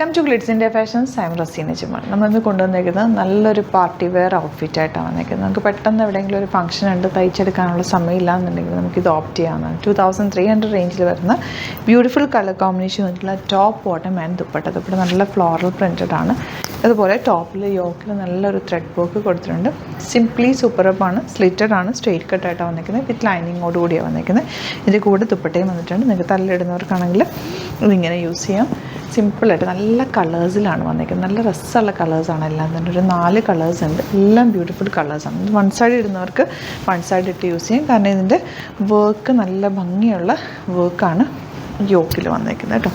Welcome to Glitz India fashions. I'm Raseena Jamal. നമ്മളിന്ന് കൊണ്ടുവന്നിരിക്കുന്നത് നല്ലൊരു പാർട്ടി വെയർ ഔട്ട്ഫിറ്റായിട്ടാണ് വന്നിരിക്കുന്നത്. നമുക്ക് പെട്ടെന്ന് എവിടെയെങ്കിലും ഒരു ഫംഗ്ഷൻ ഉണ്ട്, തയ്ച്ചെടുക്കാനുള്ള സമയമില്ല എന്നുണ്ടെങ്കിൽ നമുക്കിത് ഓപ്റ്റ് ചെയ്യാവുന്നതാണ്. 2300 റേഞ്ചിൽ വരുന്ന ബ്യൂട്ടിഫുൾ കളർ കോമ്പിനേഷൻ വന്നിട്ടുള്ള top, bottom and dupatta. Dupatta നല്ല ഫ്ലോറൽ പ്രിൻറ്റഡ് ആണ്. അതുപോലെ ടോപ്പിൽ യോക്കിൽ നല്ലൊരു ത്രെഡ് വർക്ക് കൊടുത്തിട്ടുണ്ട്. സിംപ്ലി സൂപ്പർബാണ്, സ്ലിറ്റഡ് ആണ്, സ്ട്രെയിറ്റ് കട്ടായിട്ടാണ് വന്നിരിക്കുന്നത്. വിത്ത് ലൈനിങ്ങോട് കൂടിയാണ് വന്നിരിക്കുന്നത്. ഇതിൻ്റെ കൂടെ ദുപ്പട്ടയും വന്നിട്ടുണ്ട്. നിങ്ങൾക്ക് തലയിടുന്നവർക്കാണെങ്കിൽ ഇതിങ്ങനെ യൂസ് ചെയ്യാം. സിമ്പിളായിട്ട് നല്ല കളേഴ്സിലാണ് വന്നിരിക്കുന്നത്. നല്ല രസമുള്ള കളേഴ്സാണ് എല്ലാം തന്നെ. ഒരു 4 കളേഴ്സ് ഉണ്ട്. എല്ലാം ബ്യൂട്ടിഫുൾ കളേഴ്സാണ്. ഇത് വൺ സൈഡ് ഇടുന്നവർക്ക് വൺ സൈഡ് ഇട്ട് യൂസ് ചെയ്യും. കാരണം ഇതിൻ്റെ വർക്ക് നല്ല ഭംഗിയുള്ള വർക്കാണ് യോക്കിൽ വന്നിരിക്കുന്നത് കേട്ടോ.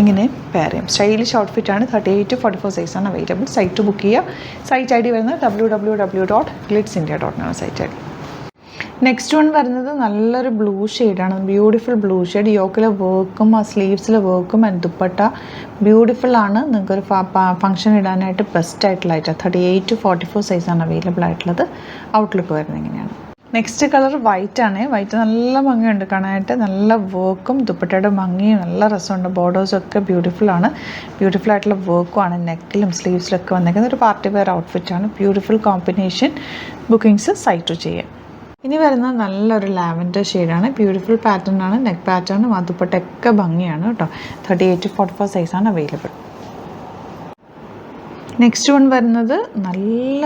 ഇങ്ങനെ പെയർ ചെയ്യും. സ്റ്റൈലിഷ് ഔട്ട്ഫിറ്റാണ്. 38 to 44 സൈസാണ് അവൈലബിൾ. സൈറ്റ് ബുക്ക് ചെയ്യുക. സൈറ്റ് ഐ ഡി വരുന്നത് www.glitzindia.com site I D. Next one വരുന്നത് നല്ലൊരു ബ്ലൂ ഷെയ്ഡാണ്. Beautiful blue shade. യോക്കിലെ വർക്കും ആ സ്ലീവ്സിലെ വർക്കും ആൻഡ് ദുപ്പട്ട ബ്യൂട്ടിഫുൾ ആണ്. നിങ്ങൾക്കൊരു ഫംഗ്ഷൻ ഇടാനായിട്ട് ബെസ്റ്റ് ആയിട്ടുള്ളതായിട്ട് 38 to 44 സൈസാണ് അവൈലബിൾ ആയിട്ടുള്ളത്. ഔട്ട്ലുക്ക് വരുന്നത് ഇങ്ങനെയാണ്. നെക്സ്റ്റ് കളർ വൈറ്റ് ആണ്. വൈറ്റ് നല്ല ഭംഗിയുണ്ട് കാണാനായിട്ട്. നല്ല വർക്കും ദുപ്പട്ടയുടെ ഭംഗിയും നല്ല രസമുണ്ട്. ബോർഡേഴ്സൊക്കെ ബ്യൂട്ടിഫുൾ ആണ്. ബ്യൂട്ടിഫുൾ ആയിട്ടുള്ള വർക്കുമാണ് നെക്കിലും സ്ലീവ്സിലൊക്കെ വന്നിരിക്കുന്നത്. ഒരു പാർട്ടി വെയർ ഔട്ട്ഫിറ്റാണ്. Beautiful combination. ബുക്കിംഗ്സ് സൈറ്റ് ചെയ്യാം. ഇനി വരുന്ന നല്ലൊരു ലാവൻഡർ ഷെയ്ഡാണ്. ബ്യൂട്ടിഫുൾ പാറ്റേൺ ആണ്. നെക്ക് പാറ്റേണും ദുപ്പട്ടയൊക്കെ ഭംഗിയാണ് കേട്ടോ. 38 to 44 സൈസാണ് അവൈലബിൾ. നെക്സ്റ്റ് വൺ വരുന്നത് നല്ല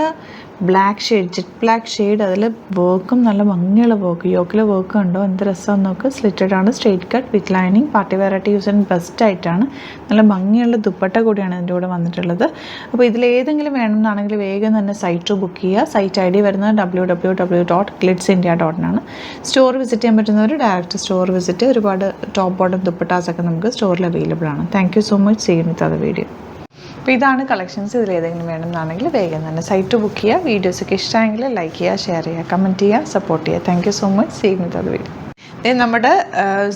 black shade, jet black shade. അതിൽ വർക്കും നല്ല ഭംഗിയുള്ള വർക്ക്. യോക്കിലെ വർക്ക് കണ്ടോ എന്ത് രസമാണെന്ന് നോക്ക്. സ്ലിറ്റഡ് ആണ്, straight cut with lining. Party variety use ചെയ്യാൻ ബെസ്റ്റ് ആയിട്ടാണ്. നല്ല ഭംഗിയുള്ള ദുപ്പട്ട കൂടിയാണ് ഇതിൻ്റെ കൂടെ വന്നിട്ടുള്ളത്. അപ്പോൾ ഇതിലേതെങ്കിലും വേണമെന്നാണെങ്കിൽ വേഗം തന്നെ സൈറ്റ് ബുക്ക് ചെയ്യുക. സൈറ്റ് ഐ ഡി വരുന്നത് www.glitzindia.com ആണ്. സ്റ്റോർ വിസിറ്റ് ചെയ്യാൻ പറ്റുന്നവർ ഡയറക്റ്റ് സ്റ്റോർ വിസിറ്റ്. ഒരുപാട് ടോപ്പ് ബോട്ടം ദുപ്പട്ടാസൊക്കെ നമുക്ക് സ്റ്റോറിൽ അവൈലബിൾ ആണ്. Thank you so much. See you with other video. അപ്പോൾ ഇതാണ് കളക്ഷൻസ്. ഇതിലേതെങ്കിലും വേണമെന്നാണെങ്കിൽ വേഗം തന്നെ സൈറ്റ് ബുക്ക് ചെയ്യുക. വീഡിയോസൊക്കെ ഇഷ്ടമായെങ്കിൽ ലൈക്ക് ചെയ്യുക, ഷെയർ ചെയ്യുക, കമൻറ്റ് ചെയ്യുക, സപ്പോർട്ട് ചെയ്യുക. Thank you so much. See you with other video. നമ്മുടെ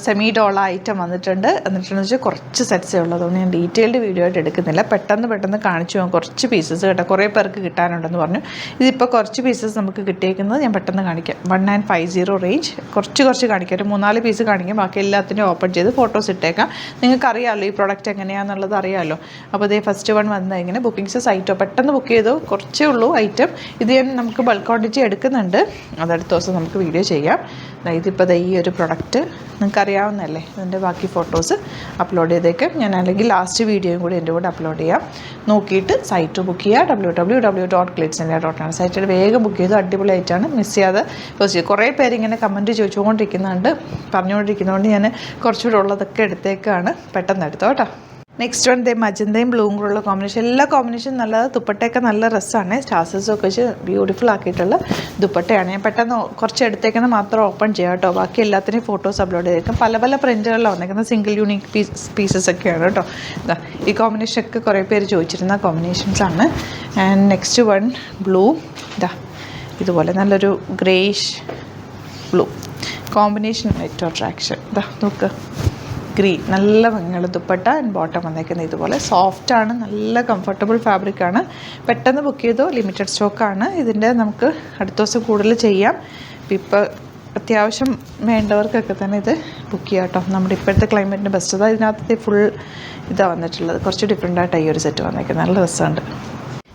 സെമി ഡോള ഐറ്റം എന്നിട്ടെന്ന് വെച്ചാൽ കുറച്ച് സെറ്റ്സേ ഉള്ളതുകൊണ്ട് ഞാൻ ഡീറ്റെയിൽഡ് വീഡിയോ ആയിട്ട് എടുക്കുന്നില്ല. പെട്ടെന്ന് കാണിച്ചു പോകാം. കുറച്ച് പീസസ് കേട്ടോ. കുറേ പേർക്ക് കിട്ടാനുണ്ടെന്ന് പറഞ്ഞു. ഇതിപ്പോൾ കുറച്ച് പീസസ് നമുക്ക് കിട്ടിയേക്കുന്നത് ഞാൻ പെട്ടെന്ന് കാണിക്കാം. 1950 റേഞ്ച്. കുറച്ച് കാണിക്കാം. ഒരു 3-4 പീസ് കാണിക്കാം. ബാക്കി എല്ലാത്തിനും ഓപ്പൺ ചെയ്ത് ഫോട്ടോസ് ഇട്ടേക്കാം. നിങ്ങൾക്ക് അറിയാമല്ലോ ഈ പ്രോഡക്റ്റ് എങ്ങനെയാണെന്നുള്ളത് അറിയാമല്ലോ. അപ്പോൾ ഇതേ ഫസ്റ്റ് വൺ വന്നത് ഇങ്ങനെ. ബുക്കിംഗ്സ് സൈറ്റോ പെട്ടെന്ന് ബുക്ക് ചെയ്തോ. കുറച്ചേ ഉള്ളൂ ഐറ്റം. ഇത് ഞാൻ നമുക്ക് ബൾക്ക് ക്വാണ്ടിറ്റി എടുക്കുന്നുണ്ട്. അതടുത്ത ദിവസം നമുക്ക് വീഡിയോ ചെയ്യാം. ഇതിപ്പോൾ ഈ ഒരു പ്രൊഡക്റ്റ് നിങ്ങൾക്ക് അറിയാവുന്നതല്ലേ. ഇതിൻ്റെ ബാക്കി ഫോട്ടോസ് അപ്ലോഡ് ചെയ്തേക്കാം ഞാൻ. അല്ലെങ്കിൽ ലാസ്റ്റ് വീഡിയോയും കൂടി എൻ്റെ കൂടെ അപ്ലോഡ് ചെയ്യാം. നോക്കിയിട്ട് സൈറ്റ് ബുക്ക് ചെയ്യുക. www.glitzindia.com സൈറ്റിൽ വേഗം ബുക്ക് ചെയ്തു. അടിപൊളിയായിട്ടാണ്. മിസ് ചെയ്യാതെ പോസ്റ്റ്. കുറേ പേര് ഇങ്ങനെ കമൻറ്റ് ചോദിച്ചുകൊണ്ടിരിക്കുന്നുണ്ട്, പറഞ്ഞുകൊണ്ടിരിക്കുന്നതുകൊണ്ട് ഞാൻ കുറച്ചുകൂടെ ഉള്ളതൊക്കെ എടുത്തേക്കാണ്. പെട്ടെന്ന് എടുത്തോ കേട്ടോ. നെക്സ്റ്റ് വൺ മജന്തയും ബ്ലൂവും കൂടെയുള്ള കോമ്പിനേഷൻ. എല്ലാ കോമ്പിനേഷനും നല്ലത്. ദുപ്പട്ടയൊക്കെ നല്ല രസമാണ്. സ്റ്റാർസസൊക്കെ വെച്ച് ബ്യൂട്ടിഫുൾ ആക്കിയിട്ടുള്ള ദുപ്പട്ടയാണ്. ഞാൻ പെട്ടെന്ന് കുറച്ച് എടുത്തേക്കുന്നത് മാത്രം ഓപ്പൺ ചെയ്യാം കേട്ടോ. ബാക്കി എല്ലാത്തിനെയും ഫോട്ടോസ് അപ്ലോഡ് ചെയ്തേക്കും. പല പ്രിൻറ്റുകളിലാണ് വന്നേക്കുന്നത്. സിംഗിൾ യൂണിക് പീസസ് ഒക്കെയാണ് കേട്ടോ. ഈ കോമ്പിനേഷനൊക്കെ കുറേ പേര് ചോദിച്ചിരുന്ന കോമ്പിനേഷൻസാണ്. And next one blue. ഇതുപോലെ നല്ലൊരു ഗ്രേഷ് ബ്ലൂ കോമ്പിനേഷൻ. ഏറ്റവും അട്രാക്ഷൻ നോക്ക്. ഗ്രീൻ. നല്ല ഭംഗിയുള്ള ദുപ്പട്ട ആൻഡ് ബോട്ടം വന്നേക്കുന്നത് ഇതുപോലെ. സോഫ്റ്റാണ്, നല്ല കംഫർട്ടബിൾ ഫാബ്രിക്കാണ്. പെട്ടെന്ന് ബുക്ക് ചെയ്തോ. ലിമിറ്റഡ് സ്റ്റോക്കാണ്. ഇതിൻ്റെ നമുക്ക് അടുത്ത ദിവസം കൂടുതൽ ചെയ്യാം. ഇപ്പോൾ അത്യാവശ്യം വേണ്ടവർക്കൊക്കെ തന്നെ ഇത് ബുക്ക് ചെയ്യാം കേട്ടോ. നമ്മുടെ ഇപ്പോഴത്തെ ക്ലൈമറ്റിന് ബെസ്റ്റ്. ഇതിനകത്ത് ഫുൾ വന്നിട്ടുള്ളത്. കുറച്ച് ഡിഫറെൻ്റായിട്ടാണ് ഈ ഒരു സെറ്റ് വന്നേക്കുന്നത്. നല്ല രസമുണ്ട്.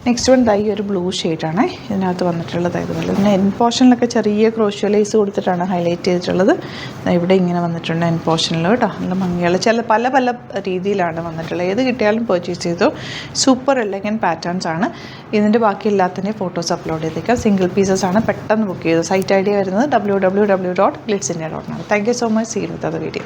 നെക്സ്റ്റ് വൺ ഈ ഒരു ബ്ലൂ ഷെയ്ഡാണ് ഇതിനകത്ത് വന്നിട്ടുള്ളത്. ഇതുപോലെ പിന്നെ എൻ പോർഷനിലൊക്കെ ചെറിയ ക്രോഷ്യോ ലേസ് കൊടുത്തിട്ടാണ് ഹൈലൈറ്റ് ചെയ്തിട്ടുള്ളത്. ഇവിടെ ഇങ്ങനെ വന്നിട്ടുണ്ട് എൻ പോർഷനിൽ കേട്ടോ. നല്ല ഭംഗിയുള്ള പല രീതിയിലാണ് വന്നിട്ടുള്ളത്. ഏത് കിട്ടിയാലും പർച്ചേസ് ചെയ്തു. സൂപ്പർ എലഗൻറ്റ് പാറ്റേൺസ് ആണ്. ഇതിൻ്റെ ബാക്കി എല്ലാത്തിൻ്റെയും ഫോട്ടോസ് അപ്ലോഡ് ചെയ്തേക്കാം. സിംഗിൾ പീസസ് ആണ്. പെട്ടെന്ന് ബുക്ക് ചെയ്തു. സൈറ്റ് ഐ ഡി വരുന്നത് www.glitzindia.com. Thank you so much. See you with other video.